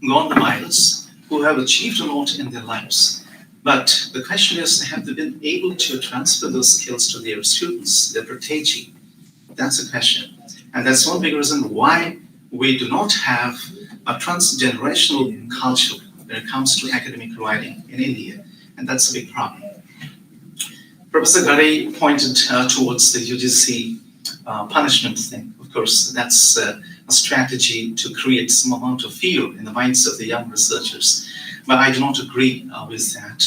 gone the miles, who have achieved a lot in their lives. But the question is, have they been able to transfer those skills to their students, their protege? That's the question. And that's one big reason why we do not have a transgenerational culture when it comes to academic writing in India. And that's a big problem. Professor Ghadei pointed towards the UGC punishment thing. Of course, that's a strategy to create some amount of fear in the minds of the young researchers. But I do not agree with that,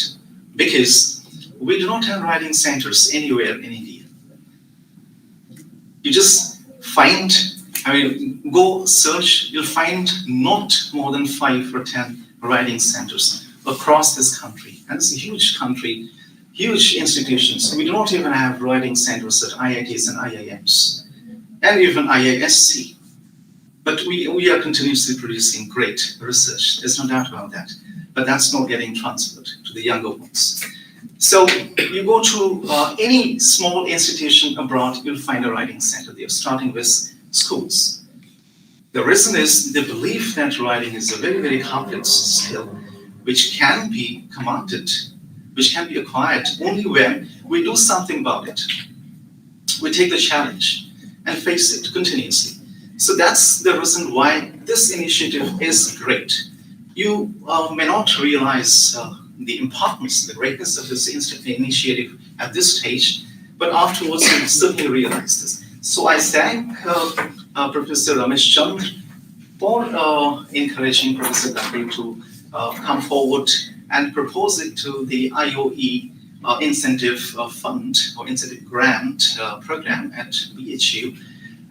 because we do not have writing centers anywhere in India. You just find, go search, you'll find not more than 5 or 10 writing centers across this country. And it's a huge country, huge institutions. We do not even have writing centers at IITs and IIMs, and even I.Ag.Sc. But we are continuously producing great research. There's no doubt about that. But that's not getting transferred to the younger ones. So you go to any small institution abroad, you'll find a writing center there, starting with schools. The reason is the belief that writing is a very, very complex skill, which can be commanded, which can be acquired only when we do something about it. We take the challenge and face it continuously. So that's the reason why this initiative is great. You may not realize the importance, the greatness of this initiative at this stage, but afterwards you certainly realize this. So I thank Professor Ramesh for encouraging Professor Ghadei to come forward and propose it to the IOE incentive fund or incentive grant program at BHU.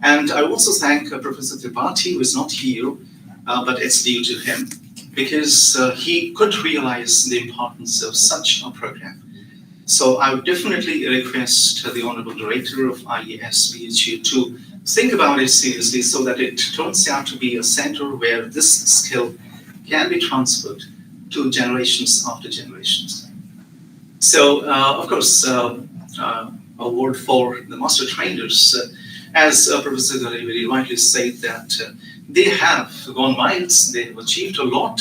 And I also thank Professor Tripathi, who is not here, but it's due to him, because he could realize the importance of such a program. So I would definitely request the Honorable Director of IAS BHU to think about it seriously, so that it turns out to be a center where this skill can be transferred to generations after generations. So, of course, a word for the master trainers. As Professor Ghadei very rightly said, that they have gone miles, they have achieved a lot,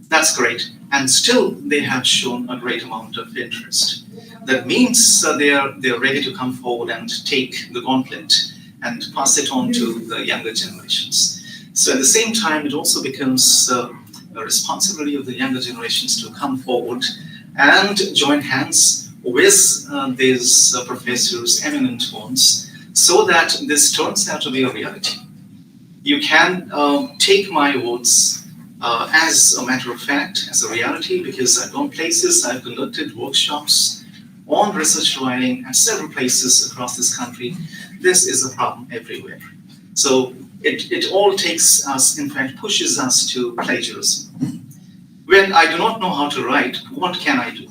that's great, and still they have shown a great amount of interest. That means they are ready to come forward and take the gauntlet and pass it on to the younger generations. So at the same time, it also becomes a responsibility of the younger generations to come forward and join hands with these professors, eminent ones, so that this turns out to be a reality. You can take my words as a matter of fact, as a reality, because I've gone places, I've conducted workshops on research writing at several places across this country. This is a problem everywhere. So it all takes us, in fact, pushes us to plagiarism. When I do not know how to write, what can I do?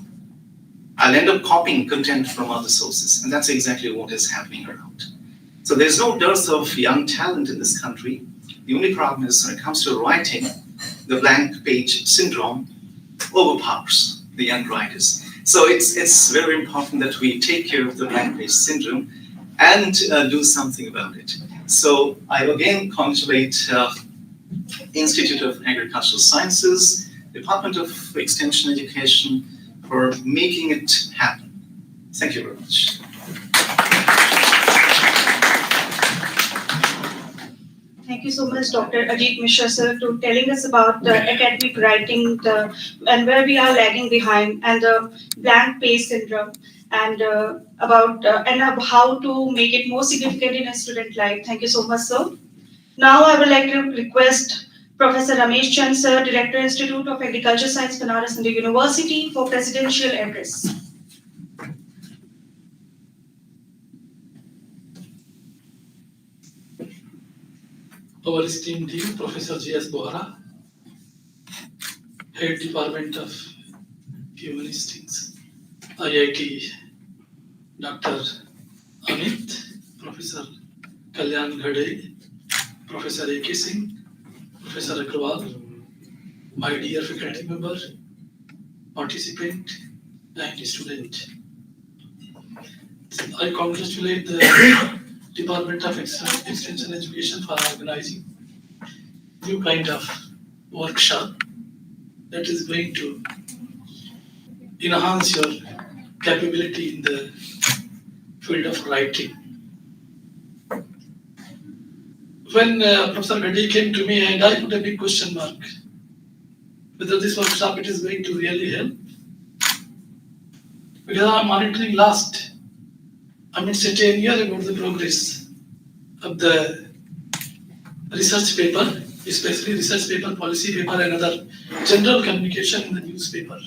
I'll end up copying content from other sources, and that's exactly what is happening around. So there's no dearth of young talent in this country. The only problem is, when it comes to writing, the blank page syndrome overpowers the young writers. So it's very important that we take care of the blank page syndrome and do something about it. So I again congratulate Institute of Agricultural Sciences, Department of Extension Education, for making it happen. Thank you very much. Thank you so much, Dr. Ajit Mishra, sir, to telling us about the academic writing and where we are lagging behind, and the blank page syndrome, and about how to make it more significant in a student life. Thank you so much, sir. Now I would like to request Professor Ramesh Chand, sir, Director, Institute of Agriculture Science, Banaras Hindu University, for presidential address. Our esteemed Dean, Professor J.S. Bohara, Head Department of Humanistics, IIT, Dr. Anil, Professor Kalyan Ghadei, Professor A.Ag.Sc, Professor Agrawal, my dear faculty member, participant, and student. I congratulate the Department of Extension Education for organizing new kind of workshop that is going to enhance your capability in the field of writing. When Professor Ghadei came to me, and I put a big question mark whether this workshop it is going to really help, because I am monitoring last, say 10 years about the progress of the research paper, especially research paper, policy paper, and other general communication in the newspaper.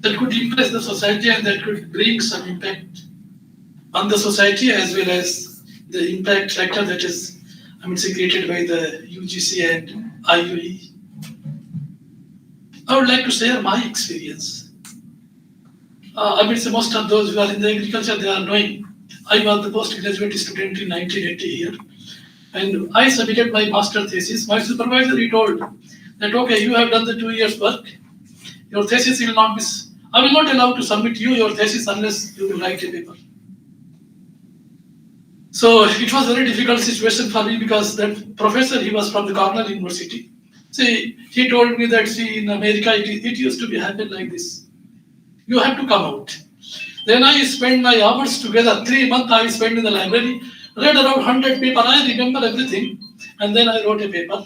That could impress the society and that could bring some impact on the society as well as the impact factor that is, created by the UGC and IUE. I would like to share my experience. Most of those who are in the agriculture, they are knowing. I was the postgraduate student in 1980 here, and I submitted my master thesis. My supervisor, he told that, okay, you have done the 2 years work. Your thesis will not be, I will not allow to submit your thesis unless you will write a paper. So it was a very difficult situation for me because that professor, he was from the Cornell University. See, he told me that, in America, it used to be happen like this. You have to come out. Then I spent my hours together. 3 months I spent in the library, read around 100 papers. I remember everything. And then I wrote a paper.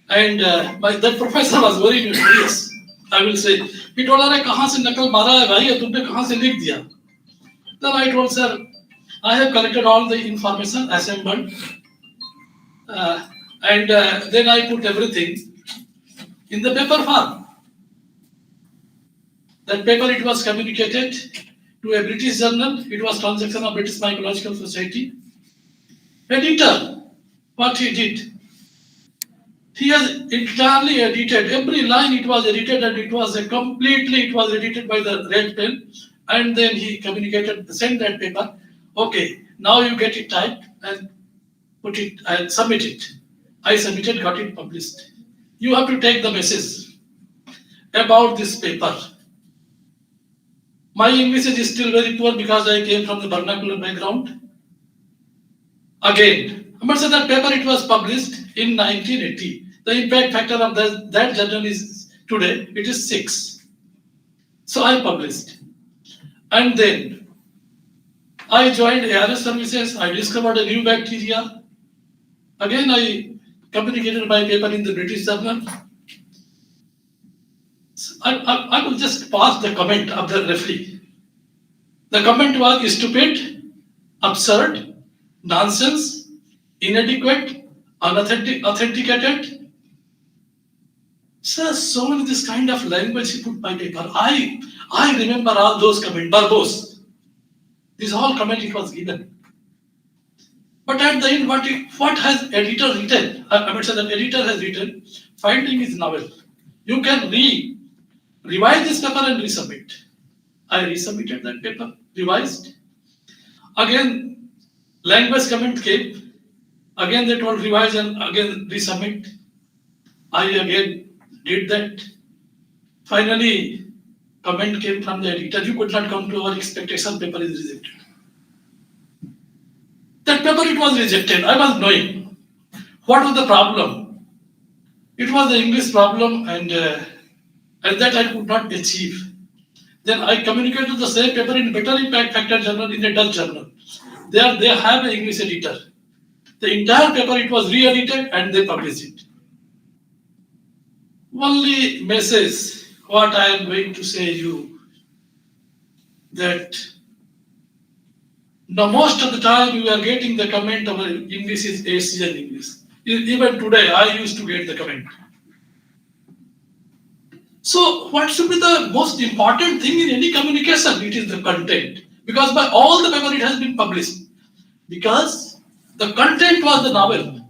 And that professor was very notorious, I will say. He told her, "Kahan se nakal mara hai bhai, tumne kahan se likh diya?" Then I told, "Sir, I have collected all the information, assembled, and then I put everything in the paper form." That paper, it was communicated to a British journal. It was Transaction of British Mycological Society. Editor, what he did, he has entirely edited every line. It was edited, and it was edited by the red pen. And then he communicated, sent that paper. Okay, now you get it typed and put it and submit it. I submitted, got it published. You have to take the message about this paper. My English is still very poor because I came from the vernacular background. Again, I must say that paper, it was published in 1980. The impact factor of that journal is today, it is 6. So I published. And then I joined ARS services. I discovered a new bacteria. Again, I communicated my paper in the British journal. I will just pass the comment of the referee. The comment was stupid, absurd, nonsense, inadequate, unauthenticated. Sir, so many this kind of language he put my paper. I remember all those comments, verbose. This whole comment it was given. But at the end, what has editor written? I would say that editor has written, finding is novel. You can revise this paper and resubmit. I resubmitted that paper, revised. Again, language comment came. Again, they told revise and again resubmit. I again did that. Finally, comment came from the editor. You could not come to our expectation, paper is rejected. That paper, it was rejected. I was knowing. What was the problem? It was the English problem, and that I could not achieve. Then I communicated the same paper in Better Impact Factor journal, in a Dutch journal. There they have an English editor. The entire paper, it was re-edited and they published it. Only message, what I am going to say you, that now most of the time you are getting the comment of English is Asian English. Even today, I used to get the comment. So what should be the most important thing in any communication? It is the content. Because by all the paper it has been published. Because the content was the novel.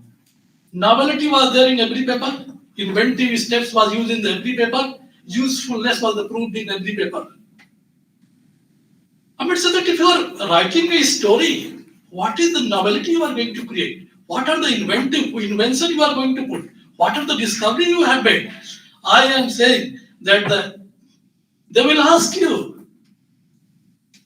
Novelty was there in every paper. Inventive steps was used in every paper. Usefulness was proved in every paper. I mean, so that if you are writing a story, what is the novelty you are going to create? What are the invention you are going to put? What are the discovery you have made? I am saying that they will ask you.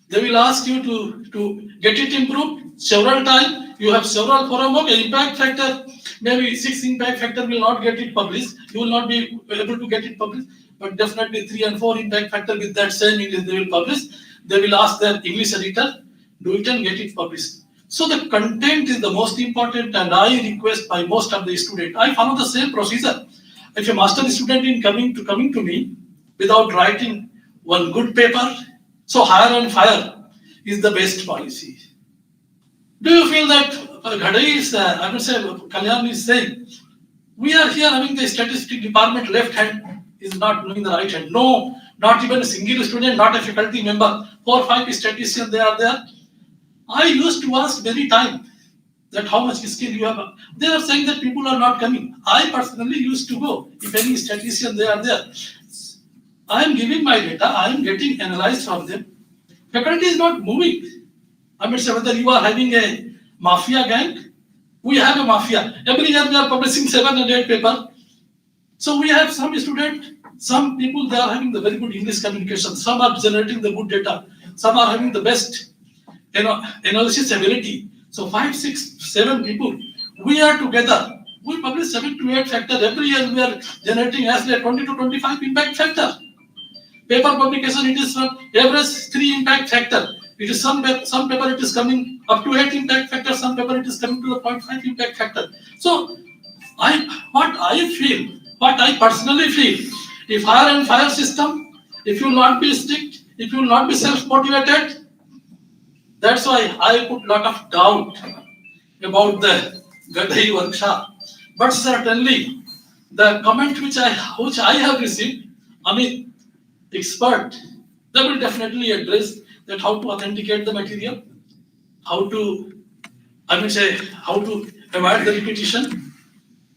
They will ask you to get it improved several times. You have several forums. Okay, impact factor. Maybe 6 impact factor will not get it published. You will not be able to get it published. But definitely 3 and 4 impact factor with that same English they will publish. They will ask their English editor, do it and get it published. So the content is the most important, and I request by most of the students, I follow the same procedure. If a master student is coming to me without writing one good paper, so hire and fire is the best policy. Do you feel that Ghadei is, I would say, Kalyan is saying, we are here having the statistics department left hand is not knowing the right hand. No, not even a single student, not a faculty member. 4 or 5 statisticians, they are there. I used to ask many times that how much skill you have. They are saying that people are not coming. I personally used to go. If any statistician, they are there. I am giving my data. I am getting analyzed from them. Faculty is not moving. I mean, whether you are having a mafia gang, we have a mafia. Every year we are publishing 7 and 8 papers. So we have some students, some people, they are having the very good English communication. Some are generating the good data. Some are having the best analysis ability. So 5, 6, 7 people, we are together. We publish 7 to 8 factors. Every year we are generating as a 20 to 25 impact factor. Paper publication, it is from average 3 impact factor. It is some paper it is coming up to 8 impact factor, some paper it is coming to the 0.5 impact factor. So what I personally feel, if hire and fire system, if you will not be strict, if you will not be self-motivated, that's why I put lot of doubt about the Ghadei workshop. But certainly the comment which I have received, I mean, expert, they will definitely address that how to authenticate the material, how to avoid the repetition,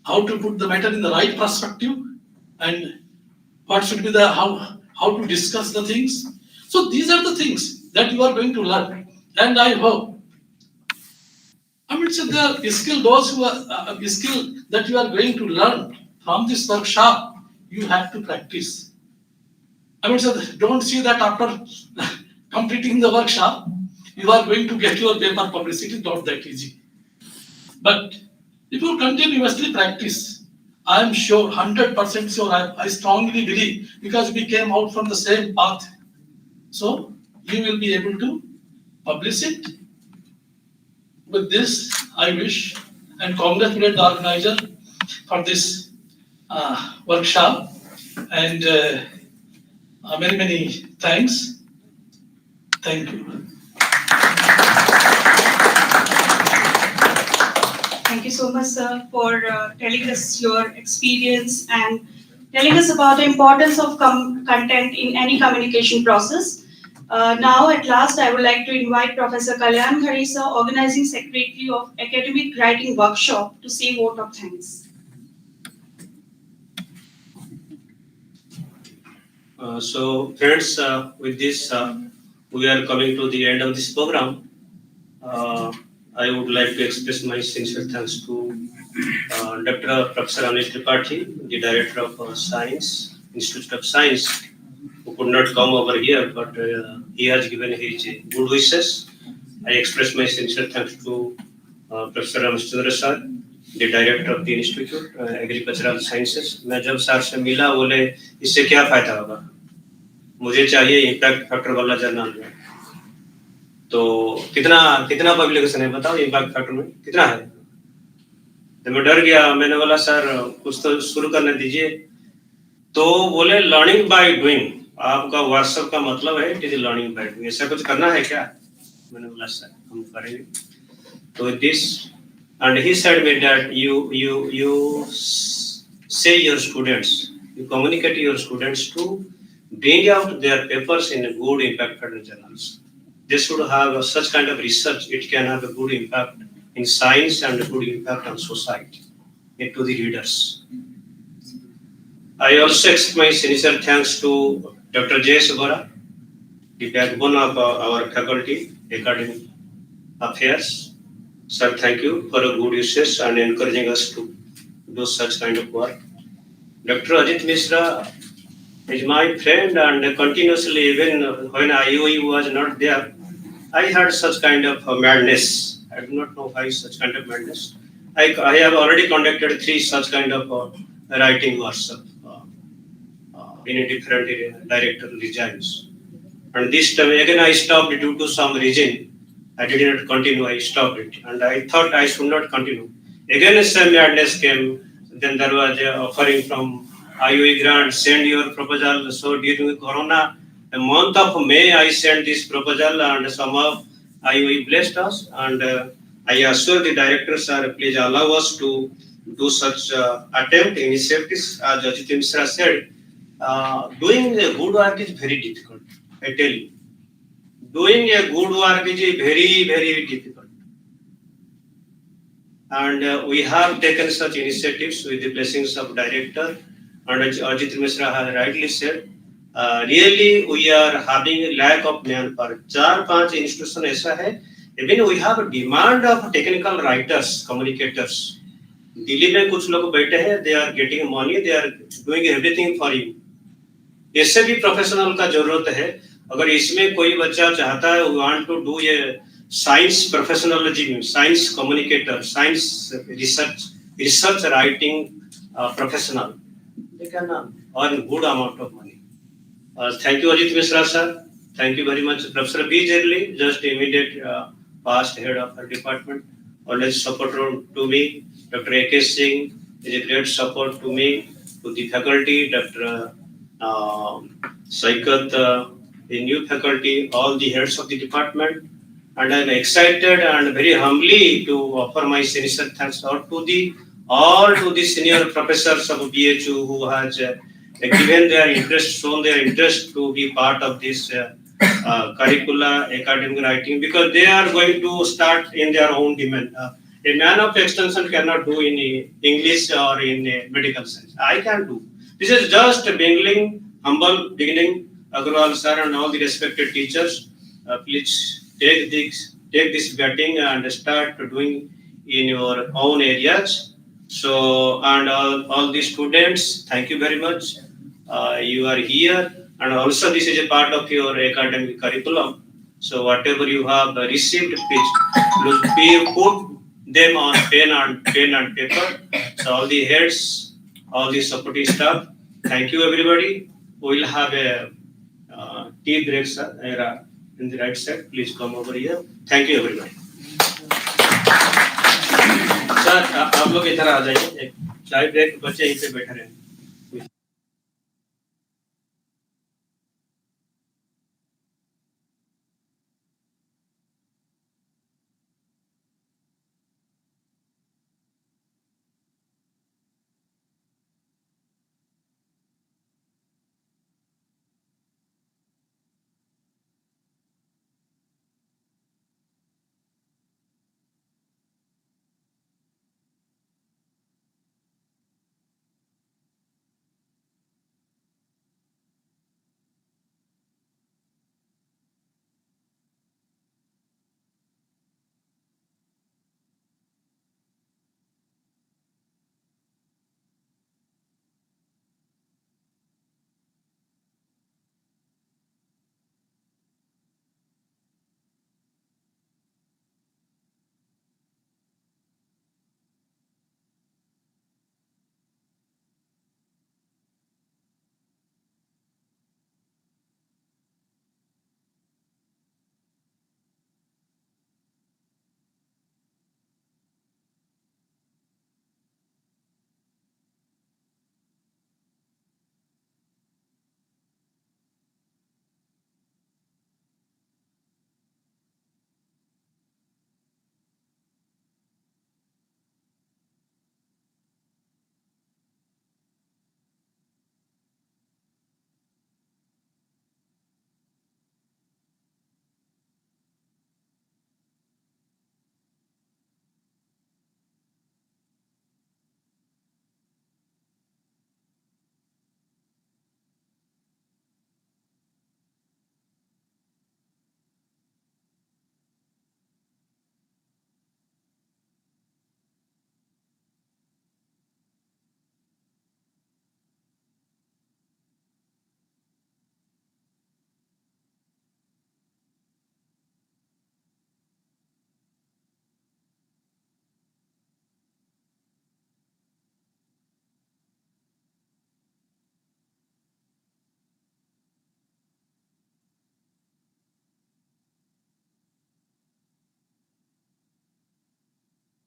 how to put the matter in the right perspective, and what should be the how to discuss the things. So these are the things that you are going to learn, and I hope. The skill, those who are skill that you are going to learn from this workshop, you have to practice. Don't see that after completing the workshop, you are going to get your paper published. It is not that easy. But if you continuously practice, I am sure, 100% sure, I strongly believe, because we came out from the same path. So you will be able to publish it. With this, I wish and congratulate the organizer for this workshop, and many, many thanks. Thank you. Thank you so much, sir, for telling us your experience and telling us about the importance of content in any communication process. Now, at last, I would like to invite Professor Kalyan Ghadei, sir, Organizing Secretary of Academic Writing Workshop, to say a vote of thanks. So, friends, with this, we are coming to the end of this program. I would like to express my sincere thanks to Dr. Professor Anil Tripathi, the Director of Science, Institute of Science, who could not come over here, but he has given his good wishes. I express my sincere thanks to Professor Ramesh, the Director of the Institute, Agricultural Sciences. मैं जब sir से मिला बोले इससे क्या फायदा होगा, मुझे चाहिए इम्पैक्ट फैक्टर वाला जर्नल में. तो कितना पब्लिकेशन है बताओ, इम्पैक्ट फैक्टर में कितना है. तो मैं डर गया, मैंने बोला सर कुछ तो शुरू करने दीजिए. तो बोले लर्निंग बाय डूइंग. आपका व्हाट्सएप का मतलब है it is learning by doing. ऐसा कुछ करना है क्या? मैंने बोला सर हम करेंगे. तो this and he said me that you say your students, you communicate to your students to bring out their papers in good impact factor journals. They should have such kind of research. It can have a good impact in science and a good impact on society, to the readers. I also extend my sincere thanks to Dr. J.S. Bohara, the backbone of our faculty, academic affairs. Sir, thank you for your good wishes and encouraging us to do such kind of work. Dr. Ajit Mishra is my friend, and continuously, even when IOE was not there, I had such kind of madness. I do not know why such kind of madness. I have already conducted 3 such kind of writing workshop in a different director regimes. And this time again I stopped due to some reason. I did not continue, I stopped it. And I thought I should not continue. Again some madness came. Then there was a offering from IOE grant, send your proposal. So during Corona, the month of May, I sent this proposal and some of IOE blessed us. And I assure the directors, sir, please allow us to do such attempt, initiatives. As Ajit Mishra said, doing a good work is very difficult. I tell you, doing a good work is very, very difficult. And we have taken such initiatives with the blessings of director. And Ajit Mishra has rightly said, really we are having a lack of manpower. 4-5 institution ऐसा है. Even we have a demand of technical writers, communicators. Delhi में कुछ लोग बैठे हैं, they are getting money, they are doing everything for you. इससे भी professional का जरूरत है. अगर इसमें कोई बच्चा चाहता है, we want to do a science professionalism, science communicator, science research writing professional, they can earn good amount of money. Thank you, Ajit Mishra sir. Thank you very much, Professor B. Jirli, just immediate past head of our department, always support to me. Dr. A.Ag.Sc is a great support to me, to the faculty, Dr. Saikat, the new faculty, all the heads of the department. And I'm excited and very humbly to offer my sincere thanks all to the senior professors of BHU who has given their interest, shown their interest to be part of this curricula, academic writing, because they are going to start in their own domain. A man of extension cannot do in English or in medical science. I can do. This is just a beginning, humble beginning. Agrawal sir and all the respected teachers, please take this batting and start doing in your own areas. So, and all the students, thank you very much. You are here, and also this is a part of your academic curriculum. So whatever you have received, please put them on pen and paper. So all the heads, all the supporting staff, thank you everybody. We will have a tea break, sir, in the right side. Please come over here. Thank you everybody. Sir आप लोग इधर आ जाइए. एक चाय break, बच्चे यहीं पे बैठे रहें.